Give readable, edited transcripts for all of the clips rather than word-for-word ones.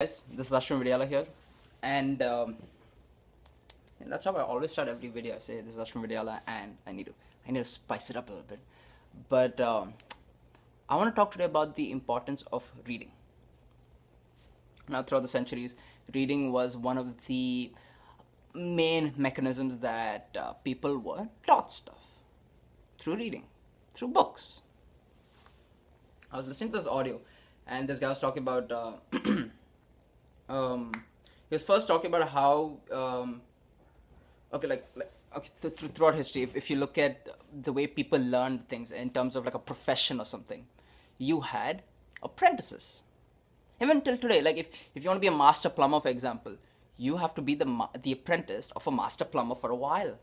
Guys, this is Ashwin Vidyala here, and that's how I always start every video. I say this is Ashwin Vidyala, and I need to spice it up a little bit. But I want to talk today about the importance of reading. Now, throughout the centuries, reading was one of the main mechanisms that people were taught stuff through reading, through books. I was listening to this audio, and this guy was talking about. He was first talking about how throughout history, if you look at the way people learned things in terms of like a profession or something, you had apprentices. Even till today, like if you want to be a master plumber, for example, you have to be the apprentice of a master plumber for a while.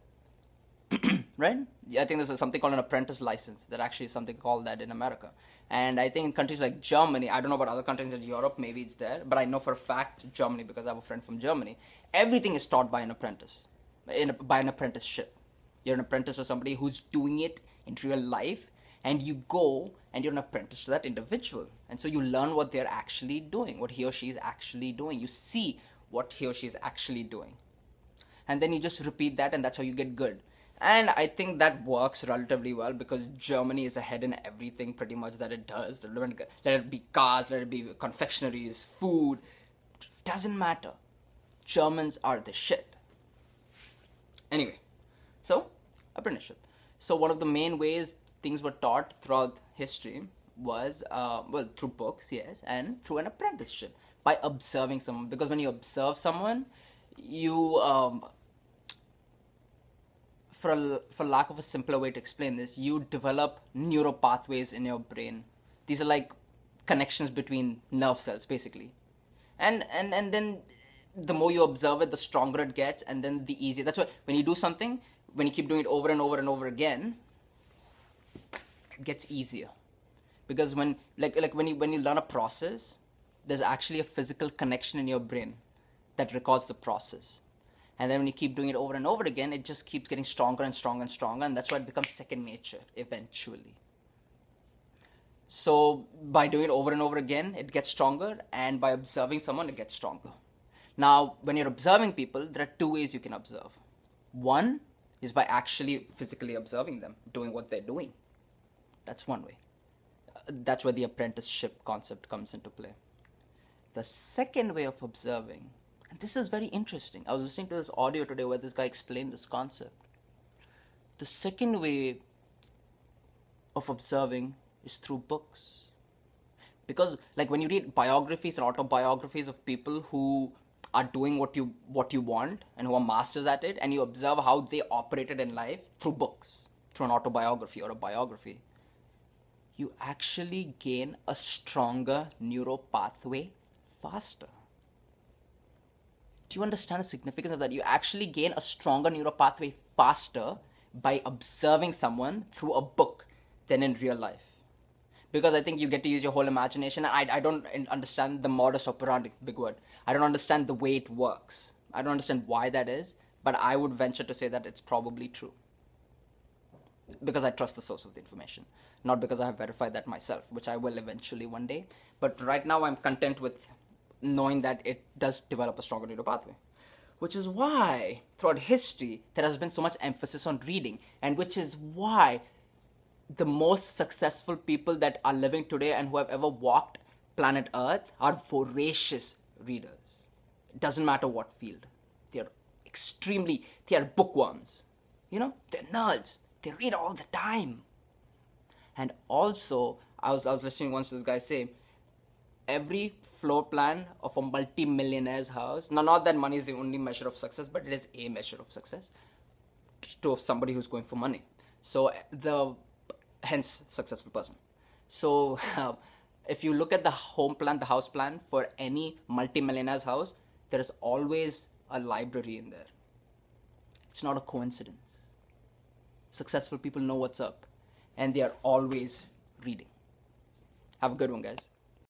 Right? Yeah, I think there's something called an apprentice license. That actually is something called that in America. And I think in countries like Germany, I don't know about other countries in Europe, maybe it's there, but I know for a fact Germany, because I have a friend from Germany, everything is taught by an apprentice, by an apprenticeship. You're an apprentice to somebody who's doing it in real life, and you go and you're an apprentice to that individual. And so you learn what they're actually doing, what he or she is actually doing. You see what he or she is actually doing. And then you just repeat that, and that's how you get good. And I think that works relatively well because Germany is ahead in everything pretty much that it does. Let it be cars, let it be confectionaries, food. Doesn't matter. Germans are the shit. Anyway, so apprenticeship. So one of the main ways things were taught throughout history was, through books, yes, and through an apprenticeship, by observing someone. Because when you observe someone, you... for lack of a simpler way to explain this, you develop neural pathways in your brain. These are like connections between nerve cells, basically. And then the more you observe it, the stronger it gets, and then the easier. That's why when you do something, when you keep doing it over and over and over again, it gets easier. Because when you learn a process, there's actually a physical connection in your brain that records the process. And then when you keep doing it over and over again, it just keeps getting stronger and stronger and stronger. And that's why it becomes second nature eventually. So by doing it over and over again, it gets stronger. And by observing someone, it gets stronger. Now, when you're observing people, there are two ways you can observe. One is by actually physically observing them, doing what they're doing. That's one way. That's where the apprenticeship concept comes into play. The second way of observing, and this is very interesting. I was listening to this audio today where this guy explained this concept. The second way of observing is through books. Because like when you read biographies and autobiographies of people who are doing what you want and who are masters at it, and you observe how they operated in life through books, through an autobiography or a biography, you actually gain a stronger neural pathway faster. Do you understand the significance of that? You actually gain a stronger neural pathway faster by observing someone through a book than in real life. Because I think you get to use your whole imagination. I don't understand the modus operandi, big word. I don't understand the way it works. I don't understand why that is, but I would venture to say that it's probably true. Because I trust the source of the information. Not because I have verified that myself, which I will eventually one day. But right now I'm content with knowing that it does develop a stronger neural pathway. Which is why, throughout history, there has been so much emphasis on reading. And which is why the most successful people that are living today and who have ever walked planet Earth are voracious readers. It doesn't matter what field. They are bookworms. You know, they're nerds. They read all the time. And also, I was listening once to this guy say, every floor plan of a multi-millionaire's house, now not that money is the only measure of success, but it is a measure of success to somebody who's going for money. So hence successful person. So if you look at the home plan, the house plan for any multi-millionaire's house, there is always a library in there. It's not a coincidence. Successful people know what's up, and they are always reading. Have a good one, guys.